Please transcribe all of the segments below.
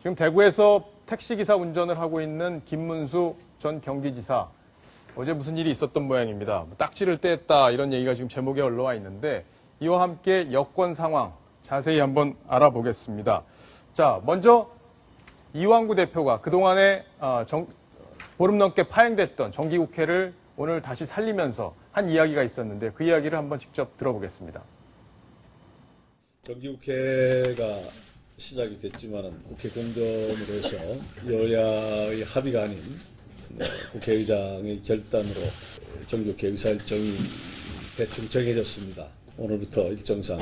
지금 대구에서 택시기사 운전을 하고 있는 김문수 전 경기지사. 어제 무슨 일이 있었던 모양입니다. 딱지를 떼었다 이런 얘기가 지금 제목에 올라와 있는데 이와 함께 여권 상황 자세히 한번 알아보겠습니다. 자, 먼저 이완구 대표가 그동안에 보름 넘게 파행됐던 정기국회를 오늘 다시 살리면서 한 이야기가 있었는데 그 이야기를 한번 직접 들어보겠습니다. 정기국회가 시작이 됐지만은 국회 공전으로 해서 여야의 합의가 아닌 국회의장의 결단으로 정기국회 의사일정이 대충 정해졌습니다. 오늘부터 일정상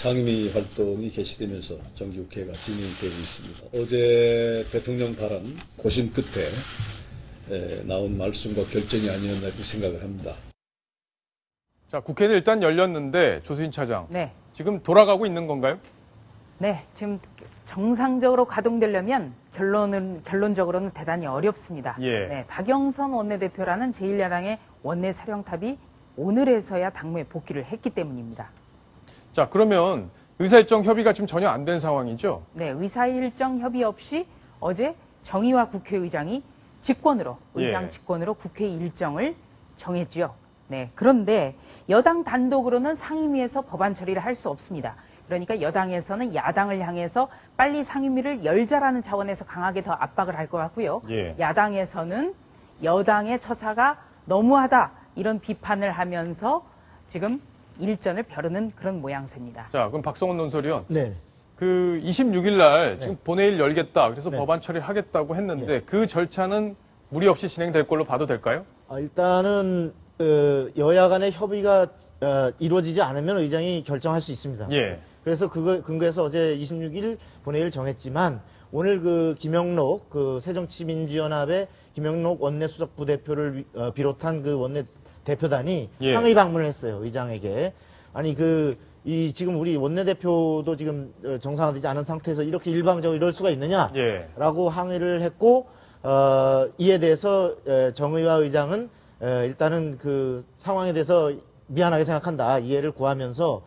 상임위 활동이 개시되면서 정기국회가 진행되고 있습니다. 어제 대통령 발언 고심 끝에 나온 말씀과 결정이 아니었나 이렇게 생각을 합니다. 자, 국회는 일단 열렸는데 조수진 차장. 네. 지금 돌아가고 있는 건가요? 네, 지금 정상적으로 가동되려면 결론적으로는 대단히 어렵습니다. 예. 네, 박영선 원내대표라는 제1야당의 원내사령탑이 오늘에서야 당무에 복귀를 했기 때문입니다. 자, 그러면 의사일정 협의가 지금 전혀 안 된 상황이죠? 네, 의사일정 협의 없이 어제 정의화 국회의장이 직권으로, 의장 직권으로 국회 일정을 정했죠. 네, 그런데 여당 단독으로는 상임위에서 법안 처리를 할 수 없습니다. 그러니까 여당에서는 야당을 향해서 빨리 상임위를 열자라는 차원에서 강하게 더 압박을 할 것 같고요. 예. 야당에서는 여당의 처사가 너무하다 이런 비판을 하면서 지금 일전을 벼르는 그런 모양새입니다. 자, 그럼 박성원 논설위원. 네. 그 26일 날 지금 네. 본회의를 열겠다. 그래서 네. 법안 처리를 하겠다고 했는데 네. 그 절차는 무리 없이 진행될 걸로 봐도 될까요? 일단은 여야 간의 협의가 이루어지지 않으면 의장이 결정할 수 있습니다. 예. 그래서 그거 근거해서 어제 26일 본회의를 정했지만 오늘 그 김영록 그 새정치민주연합의 김영록 원내수석 부대표를 비롯한 그 원내 대표단이 예. 상의 방문을 했어요. 의장에게. 아니 지금 우리 원내대표도 지금 정상화되지 않은 상태에서 이렇게 일방적으로 이럴 수가 있느냐라고 항의를 했고 이에 대해서 정의화 의장은 일단은 그 상황에 대해서 미안하게 생각한다. 이해를 구하면서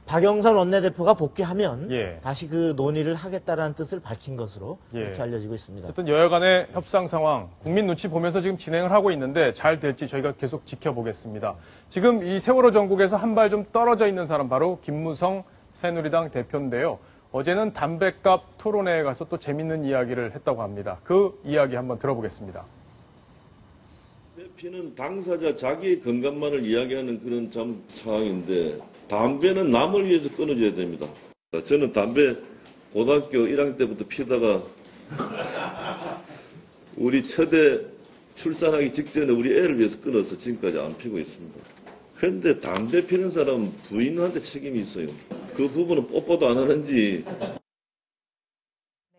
박영선 원내대표가 복귀하면 다시 그 논의를 하겠다라는 뜻을 밝힌 것으로 이렇게 알려지고 있습니다. 어쨌든 여야 간의 협상 상황, 국민 눈치 보면서 지금 진행을 하고 있는데 잘 될지 저희가 계속 지켜보겠습니다. 지금 이 세월호 전국에서 한 발 좀 떨어져 있는 사람 바로 김무성 새누리당 대표인데요. 어제는 담뱃값 토론회에 가서 또 재밌는 이야기를 했다고 합니다. 그 이야기 한번 들어보겠습니다. 피는 당사자 자기의 건강만을 이야기하는 그런 참 상황인데 담배는 남을 위해서 끊어줘야 됩니다. 저는 담배 고등학교 1학년 때부터 피우다가 우리 처대 출산하기 직전에 우리 애를 위해서 끊어서 지금까지 안 피고 있습니다. 그런데 담배 피는 사람은 부인한테 책임이 있어요. 그 부분은 뽀뽀도 안 하는지.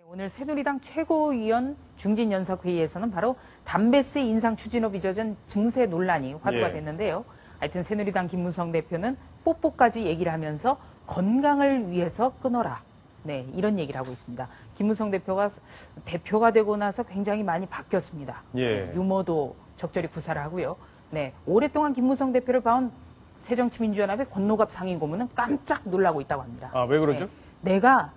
오늘 새누리당 최고위원 중진연석회의에서는 바로 담배세 인상 추진로 빚어진 증세 논란이 화두가 됐는데요. 하여튼 새누리당 김무성 대표는 뽀뽀까지 얘기를 하면서 건강을 위해서 끊어라. 네, 이런 얘기를 하고 있습니다. 김무성 대표가 되고 나서 굉장히 많이 바뀌었습니다. 네, 유머도 적절히 구사를 하고요. 네, 오랫동안 김무성 대표를 봐온 새정치민주연합의 권노갑 상임고문은 깜짝 놀라고 있다고 합니다. 아, 왜 그러죠? 네, 내가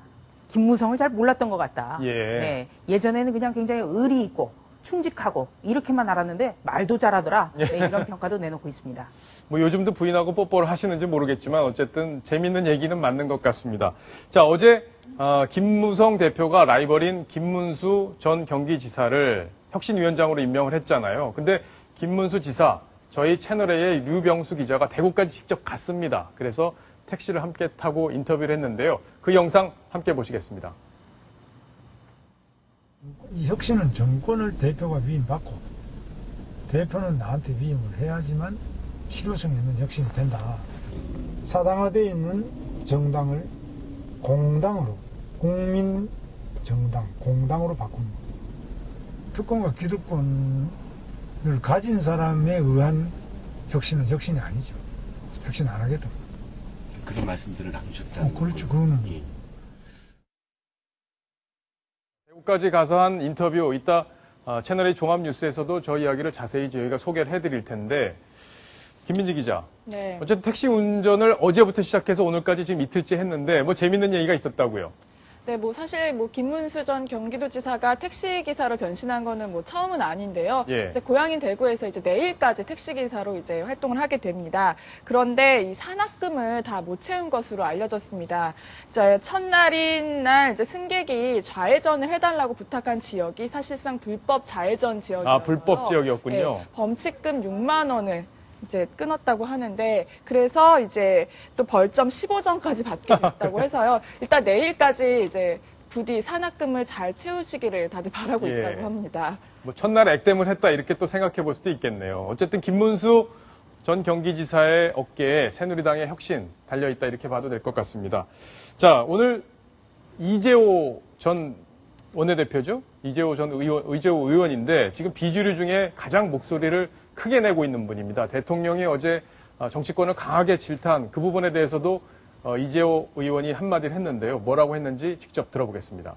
김무성을 잘 몰랐던 것 같다. 네, 예전에는 그냥 굉장히 의리 있고 충직하고 이렇게만 알았는데 말도 잘하더라. 네, 이런 평가도 내놓고 있습니다. 뭐 요즘도 부인하고 뽀뽀를 하시는지 모르겠지만 어쨌든 재밌는 얘기는 맞는 것 같습니다. 자, 어제 김무성 대표가 라이벌인 김문수 전 경기지사를 혁신위원장으로 임명을 했잖아요. 근데 김문수 지사 저희 채널A의 류병수 기자가 대구까지 직접 갔습니다. 그래서 택시를 함께 타고 인터뷰를 했는데요. 그 영상 함께 보시겠습니다. 이 혁신은 정권을 대표가 위임받고 대표는 나한테 위임을 해야지만 실효성 있는 혁신이 된다. 사당화되어 있는 정당을 공당으로, 국민정당, 공당으로 바꾸는 것. 특권과 기득권을 가진 사람에 의한 혁신은 혁신이 아니죠. 혁신 안 하겠다. 그런 말씀들을 남겼다. 그렇죠. 그거는. 대구까지 가서 한 인터뷰 이따 채널A 종합뉴스에서도 저 이야기를 자세히 저희가 소개를 해드릴 텐데 김민지 기자. 네. 어쨌든 택시 운전을 어제부터 시작해서 오늘까지 지금 이틀째 했는데 뭐 재밌는 얘기가 있었다고요? 네, 뭐 사실 뭐 김문수 전 경기도지사가 택시기사로 변신한 거는 뭐 처음은 아닌데요. 예. 이제 고향인 대구에서 이제 내일까지 택시기사로 이제 활동을 하게 됩니다. 그런데 이 산악금을 다 못 채운 것으로 알려졌습니다. 이제 첫날인 날 이제 승객이 좌회전을 해달라고 부탁한 지역이 사실상 불법 좌회전 지역이었어요. 아, 불법 지역이었군요. 네, 범칙금 6만 원을 이제 끊었다고 하는데, 그래서 이제 또 벌점 15점까지 받게 됐다고 해서요. 일단 내일까지 이제 부디 산악금을 잘 채우시기를 다들 바라고 예. 있다고 합니다. 뭐 첫날 액땜을 했다 이렇게 또 생각해 볼 수도 있겠네요. 어쨌든 김문수 전 경기지사의 어깨에 새누리당의 혁신 달려있다 이렇게 봐도 될 것 같습니다. 자, 오늘 이재호 전 원내대표죠? 이재호 의원인데 지금 비주류 중에 가장 목소리를 크게 내고 있는 분입니다. 대통령이 어제 정치권을 강하게 질타한 그 부분에 대해서도 이재호 의원이 한마디를 했는데요. 뭐라고 했는지 직접 들어보겠습니다.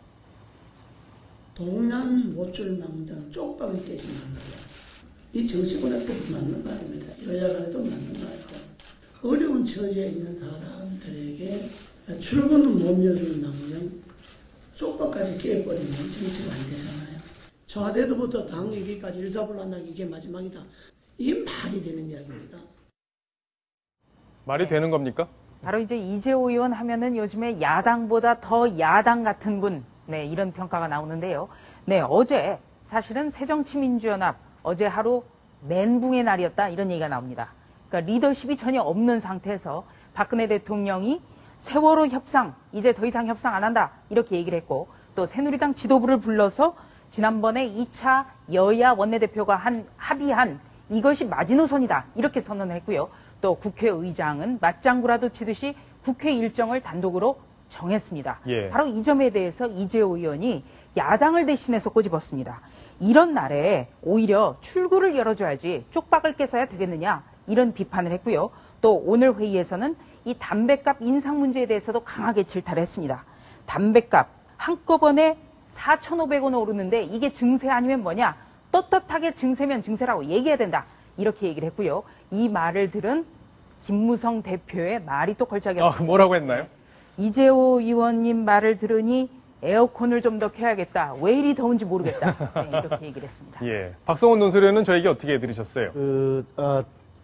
동남 못줄 망정 쪽박을 깨진 겁니다. 이 정치권의 법 맞는 말입니다. 여야간에도 맞는 말이고, 어려운 처지에 있는 사람들에게 출근은 못 여주는 망정 쪽박까지 깨버리면 정치가 안 되잖아요. 청와대도부터 당 얘기까지 일사불란하게 이게 마지막이다. 이게 말이 되는 이야기입니다. 말이 되는 겁니까? 바로 이제 이재호 의원 하면은 요즘에 야당보다 더 야당 같은 분, 네, 이런 평가가 나오는데요. 네, 어제 사실은 새정치민주연합 어제 하루 멘붕의 날이었다 이런 얘기가 나옵니다. 그러니까 리더십이 전혀 없는 상태에서 박근혜 대통령이 세월호 협상, 이제 더 이상 협상 안 한다 이렇게 얘기를 했고, 또 새누리당 지도부를 불러서 지난번에 2차 여야 원내대표가 합의한 이것이 마지노선이다 이렇게 선언을 했고요. 또 국회의장은 맞장구라도 치듯이 국회 일정을 단독으로 정했습니다. 예. 바로 이 점에 대해서 이재호 의원이 야당을 대신해서 꼬집었습니다. 이런 날에 오히려 출구를 열어줘야지 쪽박을 깨서야 되겠느냐 이런 비판을 했고요. 또 오늘 회의에서는 이 담뱃값 인상 문제에 대해서도 강하게 질타를 했습니다. 담뱃값 한꺼번에 4,500원 오르는데 이게 증세 아니면 뭐냐? 떳떳하게 증세면 증세라고 얘기해야 된다. 이렇게 얘기를 했고요. 이 말을 들은 김무성 대표의 말이 또 걸작이었습니다. 뭐라고 했나요? 이재호 의원님 말을 들으니 에어컨을 좀 더 켜야겠다. 왜 이리 더운지 모르겠다. 네, 이렇게 얘기를 했습니다. 예. 박성원 논설위원은 저에게 어떻게 들으셨어요?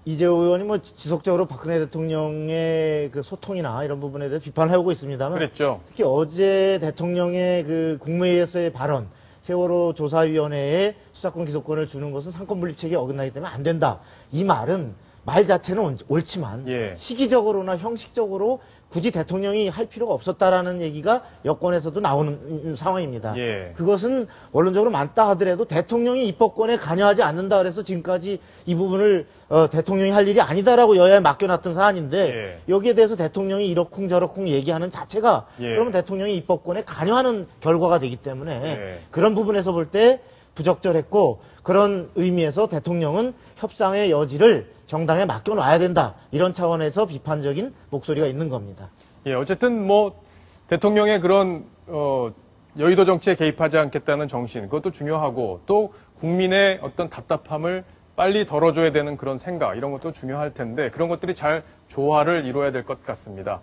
이재호 의원이 뭐 지속적으로 박근혜 대통령의 그 소통이나 이런 부분에 대해 비판을 해오고 있습니다만. 그랬죠. 특히 어제 대통령의 그 국무회의에서의 발언, 세월호 조사위원회에 수사권 기소권을 주는 것은 상권분립책에 어긋나기 때문에 안 된다. 이 말은 말 자체는 옳지만 예. 시기적으로나 형식적으로 굳이 대통령이 할 필요가 없었다라는 얘기가 여권에서도 나오는 상황입니다. 예. 그것은 원론적으로 맞다 하더라도 대통령이 입법권에 관여하지 않는다 그래서 지금까지 이 부분을 대통령이 할 일이 아니다라고 여야에 맡겨놨던 사안인데 예. 여기에 대해서 대통령이 이러쿵저러쿵 얘기하는 자체가 예. 그러면 대통령이 입법권에 관여하는 결과가 되기 때문에 예. 그런 부분에서 볼 때 부적절했고 그런 의미에서 대통령은 협상의 여지를 정당에 맡겨놔야 된다. 이런 차원에서 비판적인 목소리가 있는 겁니다. 예, 어쨌든 뭐 대통령의 그런 여의도 정치에 개입하지 않겠다는 정신, 그것도 중요하고 또 국민의 어떤 답답함을 빨리 덜어줘야 되는 그런 생각, 이런 것도 중요할 텐데 그런 것들이 잘 조화를 이루어야 될 것 같습니다.